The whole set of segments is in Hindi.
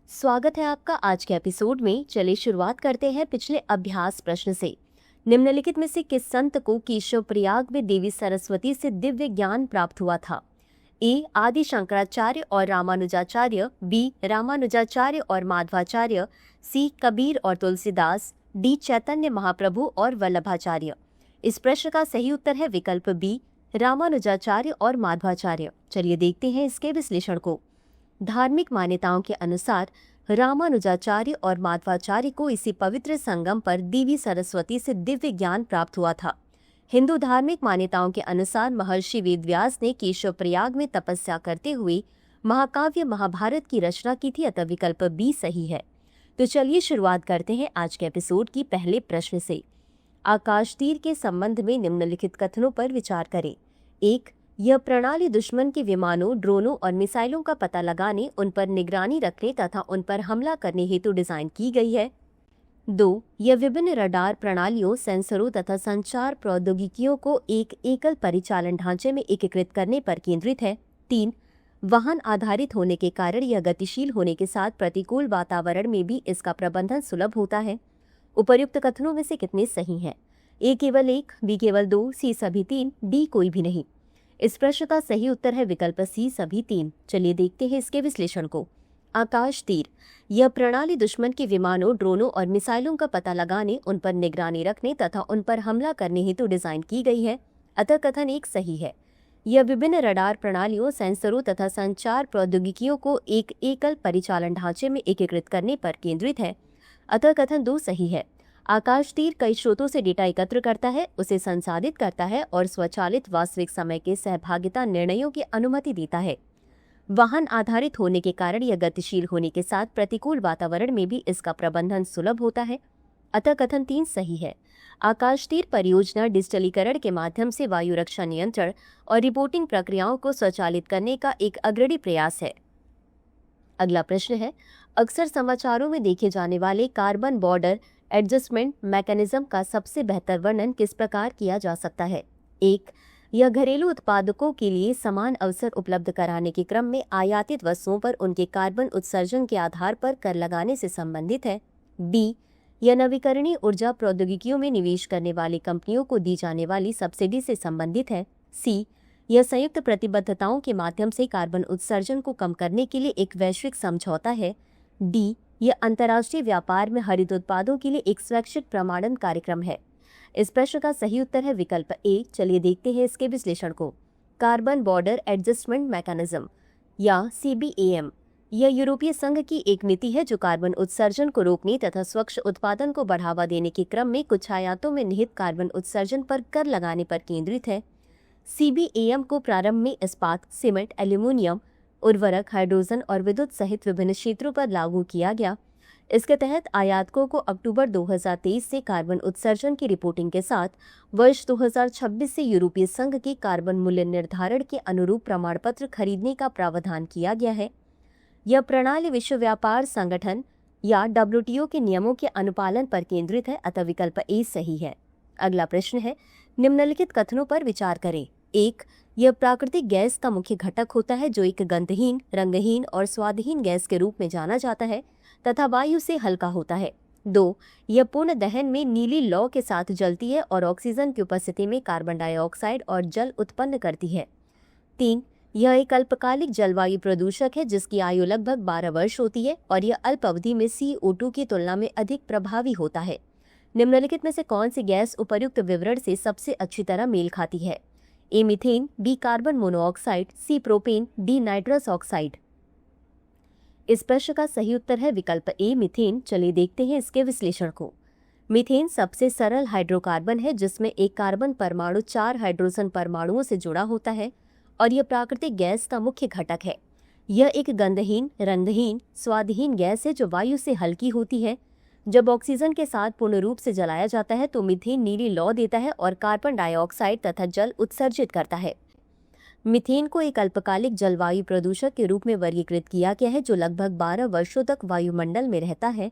स्वागत है आपका आज के एपिसोड में। चलिए शुरुआत करते हैं पिछले अभ्यास प्रश्न से। निम्नलिखित में से किस संत को केशव प्रयाग में देवी सरस्वती से दिव्य ज्ञान प्राप्त हुआ था? ए आदि शंकराचार्य और रामानुजाचार्य, बी रामानुजाचार्य और माधवाचार्य, सी कबीर और तुलसीदास, डी चैतन्य महाप्रभु और वल्लभाचार्य। इस प्रश्न का सही उत्तर है विकल्प बी रामानुजाचार्य और माधवाचार्य। चलिए देखते हैं इसके विश्लेषण को। धार्मिक मान्यताओं के अनुसार रामानुजाचार्य और माधवाचार्य को इसी पवित्र संगम पर देवी सरस्वती से दिव्य ज्ञान प्राप्त हुआ था। हिंदू धार्मिक मान्यताओं के अनुसार महर्षि वेदव्यास ने केशव प्रयाग में तपस्या करते हुए महाकाव्य महाभारत की रचना की थी, अतः विकल्प बी सही है। तो चलिए शुरुआत करते हैं आज के एपिसोड की पहले प्रश्न से। आकाश तीर के संबंध में निम्नलिखित कथनों पर विचार करें। एक, यह प्रणाली दुश्मन के विमानों, ड्रोनों और मिसाइलों का पता लगाने, उन पर निगरानी रखने तथा उन पर हमला करने हेतु डिजाइन की गई है। 2, यह विभिन्न रडार प्रणालियों, सेंसरों तथा संचार प्रौद्योगिकियों को एक एकल परिचालन ढांचे में एकीकृत करने पर केंद्रित है। 3, वाहन आधारित होने के कारण यह गतिशील होने के साथ प्रतिकूल वातावरण में भी इसका प्रबंधन सुलभ होता है। उपर्युक्त कथनों में से कितने सही हैं? ए केवल 1, बी केवल 2, सी सभी 3, डी कोई भी नहीं। इस प्रश्न का सही उत्तर है विकल्प सी सभी 3। चलिए देखते हैं इसके विश्लेषण को। आकाश तीर यह प्रणाली दुश्मन के विमानों, ड्रोनों और मिसाइलों का पता लगाने, उन पर निगरानी रखने तथा उन पर हमला करने हेतु डिजाइन की गई है, अतः कथन 1 सही है। यह विभिन्न रडार प्रणालियों, सेंसरों तथा संचार प्रौद्योगिकियों को एक एकल परिचालन ढांचे में एकीकृत करने पर केंद्रित है, अतः कथन 2 सही है। आकाश तीर कई स्रोतों से डेटा एकत्र करता है, उसे संसाधित करता है और स्वचालित वास्तविक समय के सहभागिता निर्णयों की अनुमति देता है। वाहन आधारित होने के कारण यह गतिशील होने के साथ प्रतिकूल वातावरण में भी इसका प्रबंधन सुलभ होता है, अतः कथन 3 सही है। आकाश तीर परियोजना डिजिटलीकरण के माध्यम से वायु रक्षा नियंत्रण और रिपोर्टिंग प्रक्रियाओं को स्वचालित करने का एक अग्रणी प्रयास है। अगला प्रश्न है, अक्सर समाचारों में देखे जाने वाले कार्बन बॉर्डर एडजस्टमेंट मैकेनिज्म का सबसे बेहतर वर्णन किस प्रकार किया जा सकता है? 1, यह घरेलू उत्पादकों के लिए समान अवसर उपलब्ध कराने के क्रम में आयातित वस्तुओं पर उनके कार्बन उत्सर्जन के आधार पर कर लगाने से संबंधित है। बी, यह नवीकरणीय ऊर्जा प्रौद्योगिकियों में निवेश करने वाली कंपनियों को दी जाने वाली सब्सिडी से संबंधित है। सी, यह संयुक्त प्रतिबद्धताओं के माध्यम से कार्बन उत्सर्जन को कम करने के लिए एक वैश्विक समझौता है। डी, यह अंतर्राष्ट्रीय व्यापार में हरित उत्पादों के लिए एक स्वैच्छिक प्रमाणन कार्यक्रम है। इस प्रश्न का सही उत्तर है विकल्प ए। चलिए देखते हैं इसके विश्लेषण को। कार्बन बॉर्डर एडजस्टमेंट मैकेनिज्म या CBAM यह यूरोपीय संघ की एक नीति है जो कार्बन उत्सर्जन को रोकने तथा स्वच्छ उत्पादन को बढ़ावा देने के क्रम में कुछ आयातों में निहित कार्बन उत्सर्जन पर कर लगाने पर केंद्रित है। CBAM को प्रारंभ में इस्पात, सीमेंट, एल्यूमिनियम, उर्वरक, हाइड्रोजन और विद्युत सहित विभिन्न क्षेत्रों पर लागू किया गया। इसके तहत आयातकों को अक्टूबर 2023 से कार्बन उत्सर्जन की रिपोर्टिंग के साथ वर्ष 2026 से यूरोपीय संघ के कार्बन मूल्य निर्धारण के अनुरूप प्रमाण पत्र खरीदने का प्रावधान किया गया है। यह प्रणाली विश्व व्यापार संगठन या WTO के नियमों के अनुपालन पर केंद्रित है, अतः विकल्प ए सही है। अगला प्रश्न है, निम्नलिखित कथनों पर विचार करें। 1, यह प्राकृतिक गैस का मुख्य घटक होता है जो एक गंधहीन, रंगहीन और स्वादहीन गैस के रूप में जाना जाता है तथा वायु से हल्का होता है। 2, यह पूर्ण दहन में नीली लौ के साथ जलती है और ऑक्सीजन की उपस्थिति में कार्बन डाइऑक्साइड और जल उत्पन्न करती है। 3, यह एक अल्पकालिक जलवायु प्रदूषक है जिसकी आयु लगभग 12 वर्ष होती है और यह अल्प अवधि में CO2 की तुलना में अधिक प्रभावी होता है। निम्नलिखित में से कौन सी गैस उपर्युक्त विवरण से सबसे अच्छी तरह मेल खाती है? A methane, B carbon monoxide, C propane, D nitrous oxide. इस प्रश्न का सही उत्तर है विकल्प ए मीथेन। चलिए देखते हैं इसके विश्लेषण को। मीथेन सबसे सरल हाइड्रोकार्बन है जिसमें एक कार्बन परमाणु 4 हाइड्रोजन परमाणुओं से जुड़ा होता है और यह प्राकृतिक गैस का मुख्य घटक है। यह एक गंधहीन, रंगहीन, स्वादहीन गैस है जो वायु से हल्की होती है। जब ऑक्सीजन के साथ पूर्ण रूप से जलाया जाता है तो मीथेन नीली लौ देता है और कार्बन डाइऑक्साइड तथा जल उत्सर्जित करता है। मीथेन को एक अल्पकालिक जलवायु प्रदूषक के रूप में वर्गीकृत किया गया है जो लगभग 12 वर्षों तक वायुमंडल में रहता है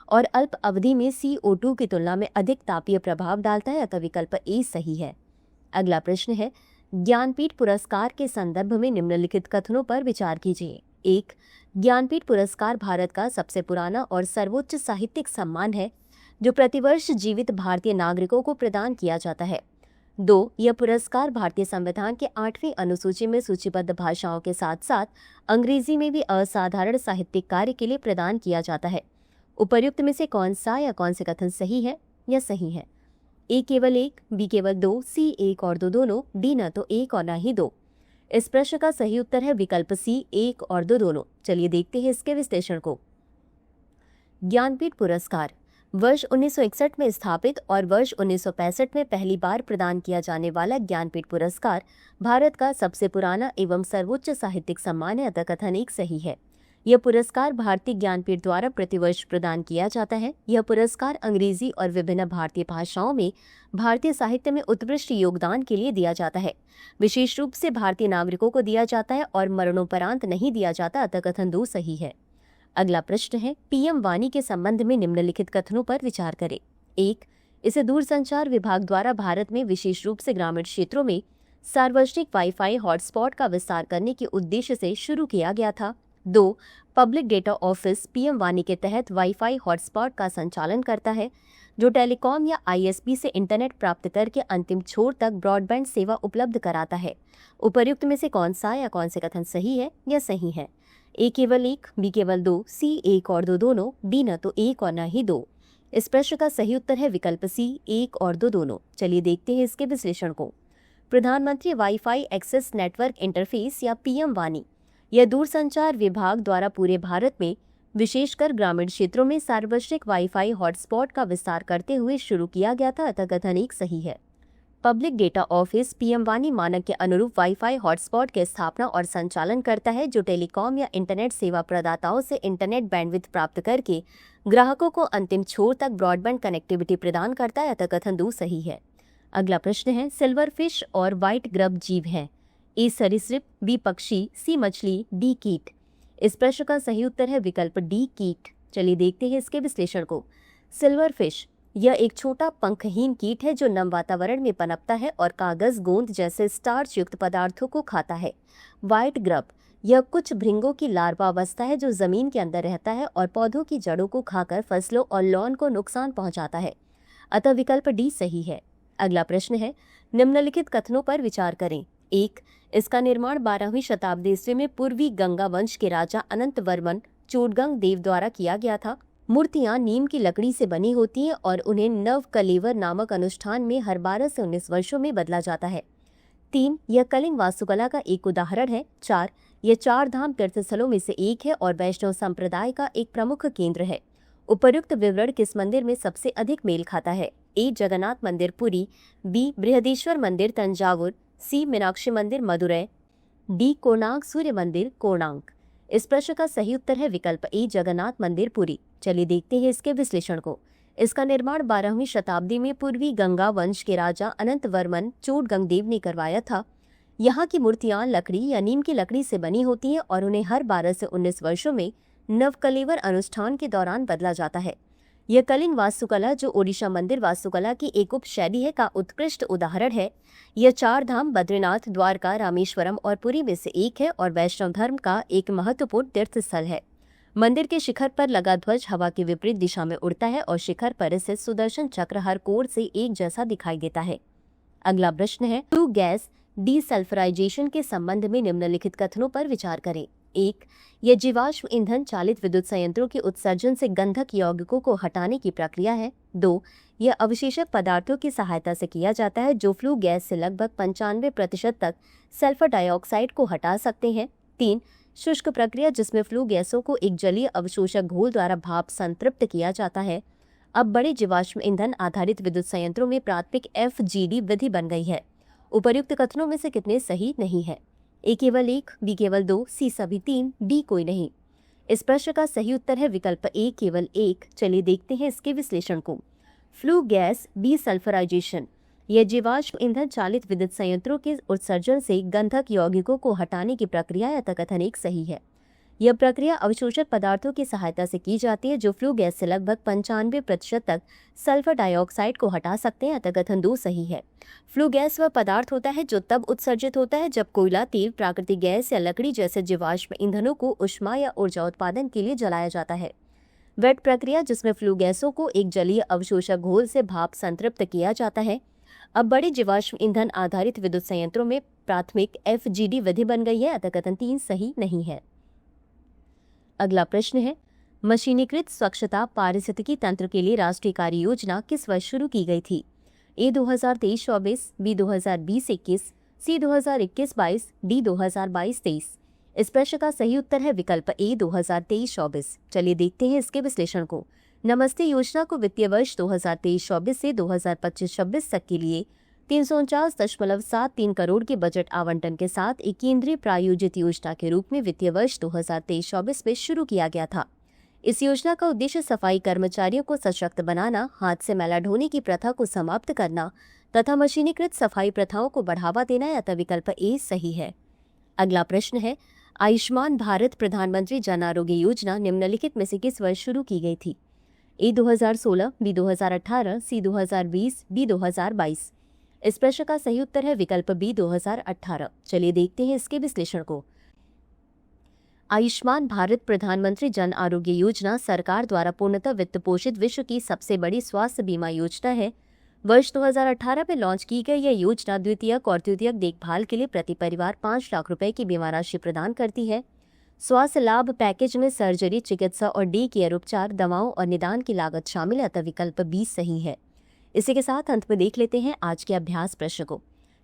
और अल्प अवधि में CO2 की तुलना में अधिक तापीय प्रभाव डालता है, अतः विकल्प ए सही है। अगला प्रश्न है, ज्ञानपीठ पुरस्कार के संदर्भ में निम्नलिखित कथनों पर विचार कीजिए। एक, ज्ञानपीठ पुरस्कार भारत का सबसे पुराना और सर्वोच्च साहित्यिक सम्मान है जो प्रतिवर्ष जीवित भारतीय नागरिकों को प्रदान किया जाता है। 2, यह पुरस्कार भारतीय संविधान के 8वीं अनुसूची में सूचीबद्ध भाषाओं के साथ साथ अंग्रेजी में भी असाधारण साहित्यिक कार्य के लिए प्रदान किया जाता है। उपर्युक्त में से कौन सा या कौन से कथन सही है या सही है? ए केवल 1, बी केवल 2, सी 1 और 2 दोनों, डी न तो 1 और न ही 2। इस प्रश्न का सही उत्तर है विकल्प सी 1 और 2 दोनों। चलिए देखते हैं इसके विश्लेषण को। ज्ञानपीठ पुरस्कार वर्ष 1961 में स्थापित और वर्ष 1965 में पहली बार प्रदान किया जाने वाला ज्ञानपीठ पुरस्कार भारत का सबसे पुराना एवं सर्वोच्च साहित्यिक सम्मान है, अतः कथन 1 सही है। यह पुरस्कार भारतीय ज्ञानपीठ द्वारा प्रतिवर्ष प्रदान किया जाता है। यह पुरस्कार अंग्रेजी और विभिन्न भारतीय भाषाओं में भारतीय साहित्य में उत्कृष्ट योगदान के लिए दिया जाता है। विशेष रूप से भारतीय नागरिकों को दिया जाता है और मरणोपरांत नहीं दिया जाता, अतः कथन 2 सही है। अगला प्रश्न है, पीएम वाणी के संबंध में निम्नलिखित कथनों पर विचार करें। 1, इसे दूरसंचार विभाग द्वारा भारत में विशेष रूप से ग्रामीण क्षेत्रों में सार्वजनिक वाईफाई हॉटस्पॉट का विस्तार करने के उद्देश्य से शुरू किया गया था। 2, पब्लिक डेटा ऑफिस पीएम वाणी के तहत वाईफाई हॉटस्पॉट का संचालन करता है जो टेलीकॉम या आईएसपी से इंटरनेट प्राप्त करके अंतिम छोर तक ब्रॉडबैंड सेवा उपलब्ध कराता है। उपर्युक्त में से कौन सा या कौन से कथन सही है या सही है? ए केवल 1, बी केवल 2, सी 1 और 2 दोनों, डी न तो 1 और न ही 2। इस प्रश्न का सही उत्तर है विकल्प सी 1 और 2 दोनों। चलिए देखते हैं इसके विश्लेषण को। प्रधानमंत्री वाईफाई एक्सेस नेटवर्क इंटरफेस या पीएम वाणी यह दूरसंचार विभाग द्वारा पूरे भारत में विशेषकर ग्रामीण क्षेत्रों में सार्वजनिक वाईफाई हॉटस्पॉट का विस्तार करते हुए शुरू किया गया था, अतः कथन 1 सही है। पब्लिक डेटा ऑफिस पीएम वाणी मानक के अनुरूप वाईफाई हॉटस्पॉट के स्थापना और संचालन करता है जो टेलीकॉम या इंटरनेट सेवा प्रदाताओं से इंटरनेट बैंडविड्थ प्राप्त करके ग्राहकों को अंतिम छोर तक ब्रॉडबैंड कनेक्टिविटी प्रदान करता है, अतः कथन 2 सही है। अगला प्रश्न है, सिल्वर फिश और व्हाइट ग्रब जीव हैं। ए सरीसृप, बी पक्षी, सी मछली, डी कीट। इस प्रश्न का सही उत्तर है विकल्प डी कीट। चलिए देखते हैं इसके विश्लेषण को। सिल्वर फिश यह एक छोटा पंखहीन कीट है जो नम वातावरण में पनपता है और कागज, गोंद जैसे स्टार्च युक्त पदार्थों को खाता है। व्हाइट ग्रब यह कुछ भृंगों की लार्वा अवस्था है जो जमीन के अंदर रहता है और पौधों की जड़ों को खाकर फसलों और लॉन को नुकसान पहुंचाता है, अतः विकल्प डी सही है। अगला प्रश्न है, निम्नलिखित कथनों पर विचार करें। 1, इसका निर्माण 12वीं शताब्दी ईस्वी में पूर्वी गंगा वंश के राजा अनंत वर्मन चोडगंग देव द्वारा किया गया था। मूर्तियां नीम की लकड़ी से बनी होती हैं और उन्हें नव कलेवर नामक अनुष्ठान में हर 12 से 19 वर्षों में बदला जाता है। 3, यह कलिंग वास्तुकला का एक उदाहरण है। 4, यह 4 धाम तीर्थस्थलों में से एक है और वैष्णव संप्रदाय का एक प्रमुख केंद्र है। उपर्युक्त विवरण किस मंदिर में सबसे अधिक मेल खाता है? ए, जगन्नाथ मंदिर पुरी, बी, बृहदीश्वर मंदिर तंजावुर, सी, मीनाक्षी मंदिर मदुरै, डी, कोणार्क सूर्य मंदिर कोणार्क। इस प्रश्न का सही उत्तर है विकल्प ए, जगन्नाथ मंदिर पुरी। चलिए देखते हैं इसके विश्लेषण को। इसका निर्माण 12वीं शताब्दी में पूर्वी गंगा वंश के राजा अनंत वर्मन चोडगंग देव ने करवाया था। यहाँ की मूर्तियां लकड़ी या नीम की लकड़ी से बनी होती हैं और उन्हें हर 12 से 19 वर्षों में नवकलेवर अनुष्ठान के दौरान बदला जाता है। यह कलिंग वास्तुकला जो ओडिशा मंदिर वास्तुकला की एक उपशैली है का उत्कृष्ट उदाहरण है। यह 4 धाम बद्रीनाथ, द्वारका, रामेश्वरम और पुरी में से एक है और वैष्णव धर्म का एक महत्वपूर्ण तीर्थ स्थल है। मंदिर के शिखर पर लगा ध्वज हवा की विपरीत दिशा में उड़ता है और शिखर पर स्थित सुदर्शन चक्र हर कोण से एक जैसा दिखाई देता है। अगला प्रश्न है, फ्लू गैस डीसल्फराइजेशन के संबंध में निम्नलिखित कथनों पर विचार करें। 1, यह जीवाश्म ईंधन चालित विद्युत संयंत्रों के उत्सर्जन से गंधक यौगिकों को हटाने की प्रक्रिया है। 2, यह अवशेषक पदार्थों की सहायता से किया जाता है जो फ्लू गैस से लगभग 95% तक सल्फर डाइऑक्साइड को हटा सकते हैं। 3, शुष्क प्रक्रिया जिसमें फ्लू गैसों को एक जलीय अवशोषक घोल द्वारा भाप संतृप्त किया जाता है। अब बड़े जीवाश्म ईंधन आधारित विद्युत संयंत्रों में प्राथमिक FGD विधि बन गई है। उपर्युक्त कथनों में से कितने सही नहीं है? ए केवल 1, बी केवल 2, सी सभी 3, डी कोई नहीं। इस प्रश्न का सही उत्तर है विकल्प ए केवल 1। चलिए देखते हैं इसके विश्लेषण को। फ्लू गैस डीसल्फराइजेशन यह जीवाश्म ईंधन चालित विद्युत संयंत्रों के उत्सर्जन से गंधक यौगिकों को हटाने की प्रक्रिया या कथन 1 सही है। यह प्रक्रिया अवशोषित पदार्थों की सहायता से की जाती है जो फ्लू गैस से लगभग 95% तक सल्फर डाइऑक्साइड को हटा सकते हैं। अतः कथन 2 सही है। फ्लू गैस वह पदार्थ होता है जो तब उत्सर्जित होता है जब कोयला, तेल, प्राकृतिक गैस या लकड़ी जैसे जीवाश्म ईंधनों को ऊष्मा या ऊर्जा उत्पादन के लिए जलाया जाता है। वेट प्रक्रिया, जिसमें फ्लू गैसों को एक जलीय अवशोषक घोल से भाप संतृप्त किया जाता है, अब बड़े जीवाश्म ईंधन आधारित विद्युत संयंत्रों में प्राथमिक FGD विधि बन गई है। अतः कथन 3 सही नहीं है। अगला प्रश्न है, मशीनीकृत स्वच्छता पारिस्थितिकी तंत्र के लिए राष्ट्रीय कार्य योजना किस वर्ष शुरू की गई थी? A 2023-24, B 2020-21, C 2021-22, D 2022-23। इस प्रश्न का सही उत्तर है विकल्प A 2023-24। चलिए देखते हैं इसके विश्लेषण को। नमस्ते योजना को वित्तीय वर्ष 2023-24 से 2025-26 तक के लिए 349.73 करोड़ के बजट आवंटन के साथ एक केंद्रीय प्रायोजित योजना के रूप में वित्तीय वर्ष 2023-24 में शुरू किया गया था। इस योजना का उद्देश्य सफाई कर्मचारियों को सशक्त बनाना, हाथ से मैला ढोने की प्रथा को समाप्त करना तथा मशीनीकृत सफाई प्रथाओं को बढ़ावा देना है। अतः विकल्प A सही है। अगला प्रश्न है, आयुष्मान भारत प्रधानमंत्री जन आरोग्य योजना निम्नलिखित में से किस वर्ष शुरू की गई थी? A 2016, B 2018, C 2020, D 2022। इस प्रश्न का सही उत्तर है विकल्प B 2018। चलिए देखते हैं इसके विश्लेषण को। आयुष्मान भारत प्रधानमंत्री जन आरोग्य योजना सरकार द्वारा पूर्णतः वित्त पोषित विश्व की सबसे बड़ी स्वास्थ्य बीमा योजना है। वर्ष 2018 में लॉन्च की गई यह योजना द्वितीयक और तृतीयक देखभाल के लिए प्रति परिवार 5 लाख रुपए की बीमा राशि प्रदान करती है। स्वास्थ्य लाभ पैकेज में सर्जरी, चिकित्सा और डे केयर उपचार, दवाओं और निदान की लागत शामिल है। अतः विकल्प B सही है। इसी के साथ अंत में देख लेते हैं आज के अभ्यास प्रश्न को।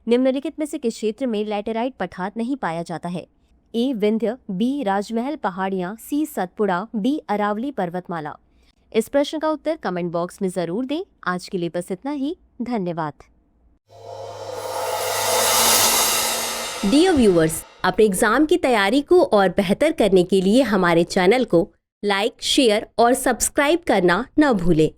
निम्नलिखित में से किस क्षेत्र में लैटेराइट पठार नहीं पाया जाता है? A विंध्य, B राजमहल पहाड़ियां, C सतपुड़ा, D अरावली पर्वतमाला। इस प्रश्न का उत्तर कमेंट बॉक्स में जरूर दें। आज के लिए बस इतना ही। धन्यवाद। डियर व्यूअर्स, अपने एग्जाम की तैयारी को और बेहतर करने के लिए हमारे चैनल को लाइक, शेयर और सब्सक्राइब करना न भूलें।